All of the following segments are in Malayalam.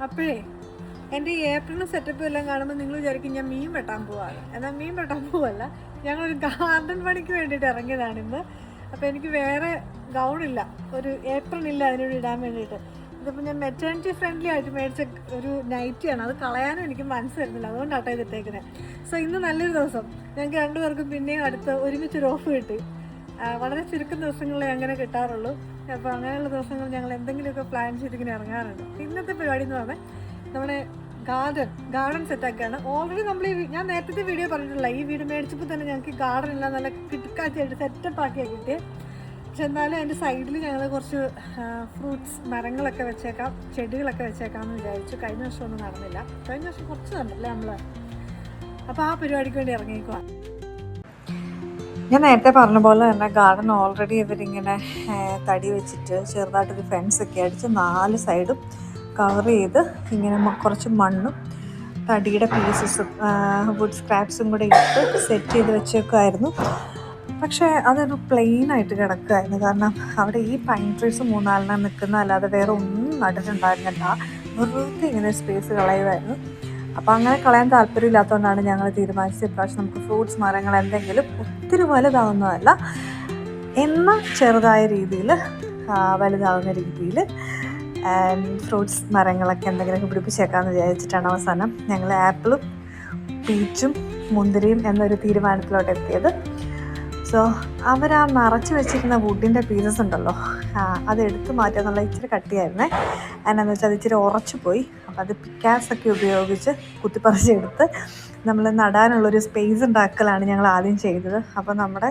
അപ്പോഴേ എൻ്റെ ഈ ഏപ്രിലും സെറ്റപ്പും എല്ലാം കാണുമ്പോൾ നിങ്ങൾ വിചാരിക്കും ഞാൻ മീൻ വെട്ടാൻ പോവാണ്. എന്നാൽ മീൻ വെട്ടാൻ പോവല്ല, ഞങ്ങളൊരു ഗാർഡൻ പണിക്ക് വേണ്ടിയിട്ട് ഇറങ്ങിയതാണ് ഇന്ന്. അപ്പോൾ എനിക്ക് വേറെ ഗൗണില്ല, ഒരു ഏപ്രിലില്ല അതിനോട് ഇടാൻ വേണ്ടിയിട്ട്. ഇതിപ്പോൾ ഞാൻ മെറ്റേണിറ്റി ഫ്രണ്ട്ലി ആയിട്ട് മേടിച്ച ഒരു നൈറ്റിയാണ്, അത് കളയാനും എനിക്ക് മനസ്സ് വരുന്നില്ല, അതുകൊണ്ടാട്ടോ ഇതിട്ടേക്കുന്നത്. സോ ഇന്ന് നല്ലൊരു ദിവസം, ഞങ്ങൾക്ക് രണ്ടുപേർക്കും പിന്നെയും അടുത്ത് ഒരുമിച്ചൊരു ഓഫ് കിട്ടി. വളരെ ചുരുക്കം ദിവസങ്ങളിലേ അങ്ങനെ കിട്ടാറുള്ളൂ. അപ്പോൾ അങ്ങനെയുള്ള ദിവസങ്ങൾ ഞങ്ങൾ എന്തെങ്കിലുമൊക്കെ പ്ലാൻ ചെയ്തിങ്ങനെ ഇറങ്ങാറുണ്ട്. ഇന്നത്തെ പരിപാടി എന്ന് പറഞ്ഞാൽ നമ്മുടെ ഗാർഡൻ സെറ്റാക്കുകയാണ്. ഓൾറെഡി ഞാൻ നേരത്തെ വീഡിയോ പറഞ്ഞിട്ടില്ല, ഈ വീട് മേടിച്ചപ്പോൾ തന്നെ ഞങ്ങൾക്ക് ഗാർഡൻ എല്ലാം നല്ല കിടക്കാച്ചായിട്ട് സെറ്റപ്പ് ആക്കിയാണ് കിട്ടിയത്. പക്ഷെ എന്നാലും അതിൻ്റെ സൈഡിൽ ഞങ്ങൾ കുറച്ച് ഫ്രൂട്ട്സ് മരങ്ങളൊക്കെ വെച്ചേക്കാം, ചെടികളൊക്കെ വെച്ചേക്കാമെന്ന് വിചാരിച്ചു. കഴിഞ്ഞ വർഷം ഒന്നും നടന്നില്ല, കഴിഞ്ഞ വർഷം കുറച്ച് നടന്നില്ലേ നമ്മൾ. അപ്പോൾ ആ പരിപാടിക്ക് വേണ്ടി ഇറങ്ങിക്കുക. ഞാൻ നേരത്തെ പറഞ്ഞ പോലെ തന്നെ ഗാർഡൻ ഓൾറെഡി ഇവരിങ്ങനെ തടി വെച്ചിട്ട് ചെറുതായിട്ടൊരു ഫെൻസൊക്കെ അടിച്ച് 4 സൈഡും കവർ ചെയ്ത് ഇങ്ങനെ കുറച്ച് മണ്ണും തടിയുടെ പീസസും വുഡ് സ്ക്രാപ്സും കൂടെ ഇട്ട് സെറ്റ് ചെയ്ത് വെച്ചേക്കുമായിരുന്നു. പക്ഷേ അതൊരു പ്ലെയിനായിട്ട് കിടക്കുമായിരുന്നു. കാരണം അവിടെ ഈ പൈൻ ട്രീസ് 3-4 നിൽക്കുന്ന അല്ലാതെ വേറെ ഒന്നും നട്ടിട്ടുണ്ടായിരുന്നില്ല. വെറുതെ ഇങ്ങനെ സ്പേസ് കളയുമായിരുന്നു. അപ്പോൾ അങ്ങനെ കളയാൻ താല്പര്യമില്ലാത്തതുകൊണ്ടാണ് ഞങ്ങൾ തീരുമാനിച്ചത് ഇപ്രാവശ്യം നമുക്ക് ഫ്രൂട്ട്സ് മരങ്ങൾ എന്തെങ്കിലും ഒത്തിരി വലുതാവുന്നതല്ല, എന്നാൽ ചെറുതായ രീതിയിൽ വലുതാവുന്ന രീതിയിൽ ഫ്രൂട്ട്സ് മരങ്ങളൊക്കെ എന്തെങ്കിലുമൊക്കെ പിടിപ്പിച്ചേക്കാമെന്ന് വിചാരിച്ചിട്ടാണ് അവസാനം ഞങ്ങൾ ആപ്പിളും പീച്ചും മുന്തിരിയും എന്നൊരു തീരുമാനത്തിലോട്ട് എത്തിയത്. സോ അവരാ നിറച്ച് വെച്ചിരിക്കുന്ന വുഡിൻ്റെ പീസസ് ഉണ്ടല്ലോ, അത് എടുത്തു മാറ്റുക എന്നുള്ള ഇച്ചിരി കട്ടിയായിരുന്നേ. അതിനെന്ന് വെച്ചാൽ അത് ഇച്ചിരി ഉറച്ചു പോയി. അപ്പോൾ അത് പിക്കാസൊക്കെ ഉപയോഗിച്ച് കുത്തിപ്പറിച്ചെടുത്ത് നമ്മൾ നടാനുള്ളൊരു സ്പേസ് ഉണ്ടാക്കലാണ് ഞങ്ങൾ ആദ്യം ചെയ്തത്. അപ്പോൾ നമ്മുടെ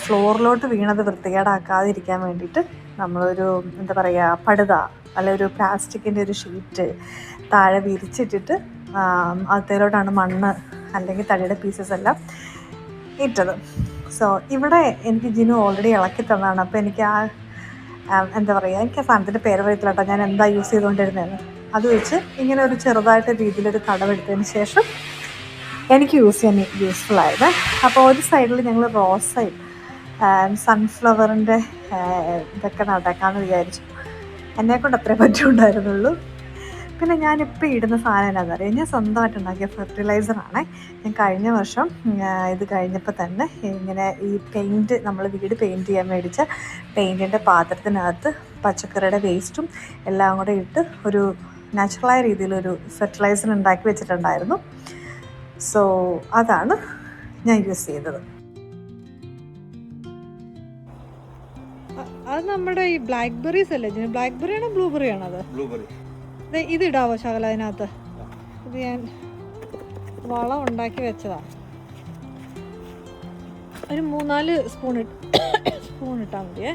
ഫ്ലോറിലോട്ട് വീണത് വൃത്തികേടാക്കാതിരിക്കാൻ വേണ്ടിയിട്ട് നമ്മളൊരു എന്താ പറയുക പടുത അല്ലെ ഒരു പ്ലാസ്റ്റിക്കിൻ്റെ ഒരു ഷീറ്റ് താഴെ വിരിച്ചിട്ടിട്ട് അതിലോട്ടാണ് മണ്ണ് അല്ലെങ്കിൽ തടിയുടെ പീസസ് എല്ലാം ഇട്ടത്. സോ ഇവിടെ എനിക്ക് ജിനു ഓൾറെഡി ഇളക്കി തന്നതാണ്. അപ്പോൾ എനിക്ക് എന്താ പറയുക, എനിക്ക് ആ സാധനത്തിൻ്റെ പേര് പറയത്തില്ല കേട്ടോ, ഞാൻ എന്താ യൂസ് ചെയ്തുകൊണ്ടിരുന്നതെന്ന്. അത് വെച്ച് ഇങ്ങനെ ഒരു ചെറുതായിട്ട് രീതിയിലൊരു കടവെടുത്തതിന് ശേഷം എനിക്ക് യൂസ് ചെയ്യാൻ യൂസ്ഫുൾ ആയത്. അപ്പോൾ ഒരു സൈഡിൽ ഞങ്ങൾ റോസയും സൺഫ്ലവറിൻ്റെ ഇതൊക്കെ നടക്കാമെന്ന് വിചാരിച്ചു. എന്നെക്കൊണ്ട് അത്രേ പറ്റുണ്ടായിരുന്നുള്ളൂ. പിന്നെ ഞാനിപ്പോൾ ഇടുന്ന സാധനം എന്താണെന്ന് അറിയാം, ഞാൻ സ്വന്തമായിട്ട് ഉണ്ടാക്കിയ ഫെർട്ടിലൈസറാണ്. ഞാൻ കഴിഞ്ഞ വർഷം ഇത് കഴിഞ്ഞപ്പോൾ തന്നെ ഇങ്ങനെ ഈ പെയിൻറ്റ്, നമ്മൾ വീട് പെയിൻറ്റ് ചെയ്യാൻ മേടിച്ച പെയിൻറ്റിൻ്റെ പാത്രത്തിനകത്ത് പച്ചക്കറിയുടെ വേസ്റ്റും എല്ലാം കൂടെ ഇട്ട് ഒരു നാച്ചുറലായ രീതിയിലൊരു ഫെർട്ടിലൈസർ ഉണ്ടാക്കി വെച്ചിട്ടുണ്ടായിരുന്നു. സോ അതാണ് ഞാൻ യൂസ് ചെയ്തത്. അത് നമ്മുടെ ഈ ബ്ലാക്ക്ബെറീസ് അല്ലേ, ബ്ലാക്ക്ബെറി ആണോ ബ്ലൂബെറി ആണോ? അത് ഇത് ഇടാവോ ശകല അതിനകത്ത്? ഇത് ഞാൻ വളം ഉണ്ടാക്കി വെച്ചതാ. ഒരു 3-4 സ്പൂൺ ഇട്ടാൽ മതിയേ.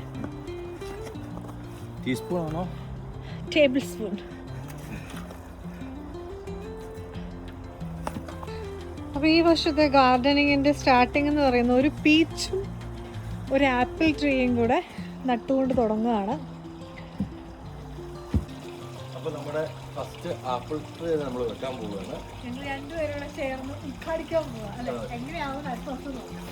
Table spoon. അപ്പോൾ ഈ വർഷത്തെ ഗാർഡനിങ്ങിൻ്റെ സ്റ്റാർട്ടിംഗ് എന്ന് പറയുന്ന ഒരു പീച്ചും ഒരു ആപ്പിൾ ട്രീയും കൂടെ നട്ടുകൊണ്ട് തുടങ്ങുകയാണ്. നമ്മുടെ ഫസ്റ്റ് ആപ്പിൾ ട്രീ നമ്മൾ വെക്കാൻ പോവുകയാണ്. ഞങ്ങൾ രണ്ടുപേരും ചേർന്ന് ഉദ്ഘാടിക്കാൻ പോവുക അല്ലെ, എങ്ങനെയാവും അടുത്ത വർഷം നോക്കാം.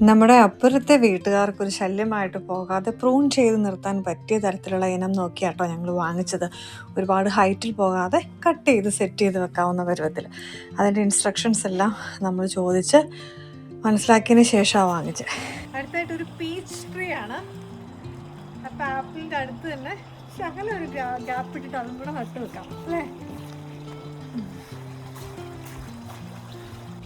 നമ്മുടെ അപ്പുറത്തെ വീട്ടുകാർക്കൊരു ശല്യമായിട്ട് പോകാതെ പ്രൂൺ ചെയ്ത് നിർത്താൻ പറ്റിയ തരത്തിലുള്ള ഇനം നോക്കിയാട്ടോ ഞങ്ങൾ വാങ്ങിച്ചത്. ഒരുപാട് ഹൈറ്റിൽ പോകാതെ കട്ട് ചെയ്ത് സെറ്റ് ചെയ്ത് വെക്കാവുന്ന പരുവത്തിൽ. അതിൻ്റെ ഇൻസ്ട്രക്ഷൻസ് എല്ലാം നമ്മൾ ചോദിച്ച് മനസ്സിലാക്കിയതിന് ശേഷമാണ് വാങ്ങിച്ചത്. അടുത്തായിട്ടൊരു പീച്ച് ട്രീ ആണ്. അപ്പം ആപ്പിളിൻ്റെ അടുത്ത് തന്നെ ശകലം ഒരു ഗ്യാപ്പ് ഇട്ടിട്ട് അതും കൂടെ നട്ട് വെക്കാം അല്ലേ.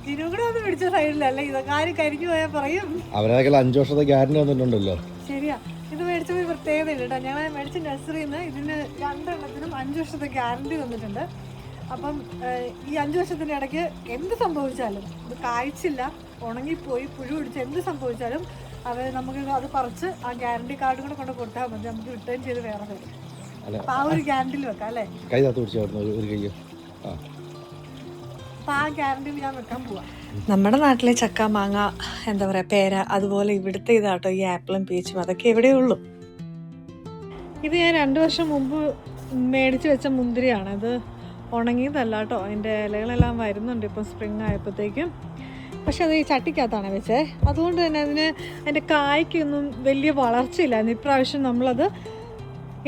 ഇതിനും കൂടെ ഒന്ന് പിടിച്ച സൈഡിലല്ലേ, ഇതൊക്കെ ആരും കരിഞ്ഞു പോയാൽ പറയും. അവരൊക്കെ 5 വർഷത്തെ ഗ്യാരണ്ടി വന്നിട്ടുണ്ടല്ലോ. ശരിയാ, ഇത് മേടിച്ച ഒരു പ്രത്യേകത ഇല്ല കേട്ടോ. ഞങ്ങൾ മേടിച്ച നഴ്സറിയിൽ നിന്ന് ഇതിന് 2 എണ്ണത്തിനും 5 വർഷത്തെ ഗ്യാരണ്ടി വന്നിട്ടുണ്ട്. അപ്പം ഈ 5 വർഷത്തിൻ്റെ ഇടയ്ക്ക് എന്ത് സംഭവിച്ചാലും, ഇത് കായ്ച്ചില്ല, ഉണങ്ങിപ്പോയി, പുഴു പിടിച്ച് എന്ത് സംഭവിച്ചാലും നമുക്ക് അത് പറിച്ച് ആ ഗ്യാരണ്ടി കാർഡ് കൂടെ കൊണ്ട് കൊടുത്താൽ മതി, നമുക്ക് റിട്ടേൺ ചെയ്ത് വേറെ തരും. അപ്പം ആ ഒരു ഗ്യാരണ്ടിയിൽ വെക്കാം അല്ലേ. അപ്പം ആ ഗ്യാരണ്ടിയിൽ ഞാൻ വെക്കാൻ പോവാം. നമ്മുടെ നാട്ടിലെ ചക്ക, മാങ്ങ, എന്താ പറയുക, പേര, അതുപോലെ ഇവിടുത്തെ ഇതാട്ടോ ഈ ആപ്പിളും പീച്ചും, അതൊക്കെ എവിടെയുള്ളൂ. ഇത് ഞാൻ 2 വർഷം മുമ്പ് മേടിച്ച് വെച്ച മുന്തിരിയാണ്. ഇത് ഉണങ്ങിയതല്ല കേട്ടോ, അതിൻ്റെ ഇലകളെല്ലാം വരുന്നുണ്ട് ഇപ്പം സ്പ്രിങ് ആയപ്പോഴത്തേക്കും. പക്ഷെ അത് ഈ ചട്ടിക്കകത്താണ് വെച്ചേ. അതുകൊണ്ട് തന്നെ അതിൻ്റെ കായ്ക്കൊന്നും വലിയ വളർച്ചയില്ലായിരുന്നു. ഇപ്രാവശ്യം നമ്മളത്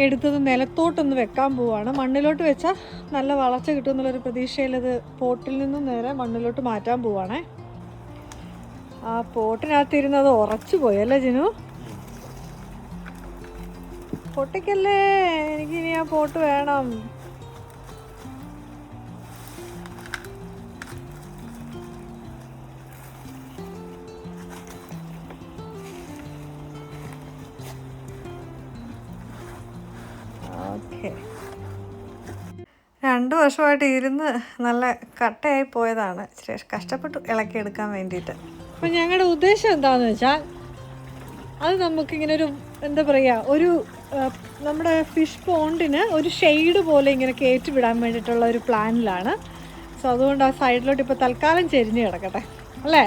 എടുത്തത് നിലത്തോട്ടൊന്ന് വെക്കാൻ പോവുകയാണ്. മണ്ണിലോട്ട് വെച്ചാൽ നല്ല വളർച്ച കിട്ടുമെന്നുള്ളൊരു പ്രതീക്ഷയിൽ അത് പോട്ടിൽ നിന്നും നേരെ മണ്ണിലോട്ട് മാറ്റാൻ പോവുകയാണേ. ആ പോട്ടിനകത്തിരുന്നത് ഉറച്ചു പോയല്ലേ ജിനു? പൊട്ടിക്കല്ലേ, എനിക്കിനി ആ പോട്ട് വേണം. ഓക്കെ, 2 വർഷമായിട്ട് ഇരുന്ന് നല്ല കട്ടയായി പോയതാണ്. ഇച്ചിരി കഷ്ടപ്പെട്ടു ഇളക്കിയെടുക്കാൻ വേണ്ടിയിട്ട്. അപ്പം ഞങ്ങളുടെ ഉദ്ദേശം എന്താണെന്ന് വെച്ചാൽ അത് നമുക്കിങ്ങനെ ഒരു എന്താ പറയുക, ഒരു നമ്മുടെ ഫിഷ് പോണ്ടിന് ഒരു ഷെയ്ഡ് പോലെ ഇങ്ങനെ കയറ്റി വിടാൻ വേണ്ടിയിട്ടുള്ള ഒരു പ്ലാനിലാണ്. സോ അതുകൊണ്ട് ആ സൈഡിലോട്ട് ഇപ്പോൾ തൽക്കാലം ചെരിഞ്ഞ് കിടക്കട്ടെ അല്ലേ.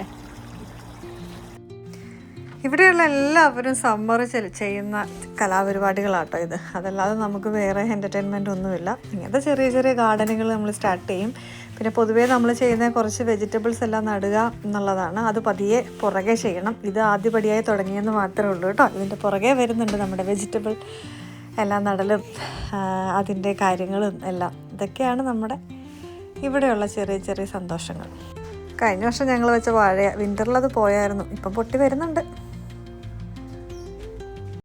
ഇവിടെയുള്ള എല്ലാവരും സമ്മറിൽ ചെയ്യുന്ന കലാപരിപാടികളാട്ടോ ഇത്. അതല്ലാതെ നമുക്ക് വേറെ എൻ്റർടൈൻമെൻ്റ് ഒന്നുമില്ല. ഇങ്ങനത്തെ ചെറിയ ചെറിയ ഗാർഡനുകൾ നമ്മൾ സ്റ്റാർട്ട് ചെയ്യും. പിന്നെ പൊതുവേ നമ്മൾ ചെയ്യുന്ന കുറച്ച് വെജിറ്റബിൾസ് എല്ലാം നടുക എന്നുള്ളതാണ്. അത് പതിയെ പുറകെ ചെയ്യണം. ഇത് ആദ്യപടിയായി തുടങ്ങിയെന്ന് മാത്രമേ ഉള്ളൂ കേട്ടോ. ഇതിൻ്റെ പുറകെ വരുന്നുണ്ട് നമ്മുടെ വെജിറ്റബിൾ എല്ലാം നടലും അതിൻ്റെ കാര്യങ്ങളും എല്ലാം. ഇതൊക്കെയാണ് നമ്മുടെ ഇവിടെയുള്ള ചെറിയ ചെറിയ സന്തോഷങ്ങൾ. കഴിഞ്ഞ വർഷം ഞങ്ങൾ വെച്ച വാഴ വിൻ്ററിലത് പോയായിരുന്നു. ഇപ്പം പൊട്ടി വരുന്നുണ്ട്.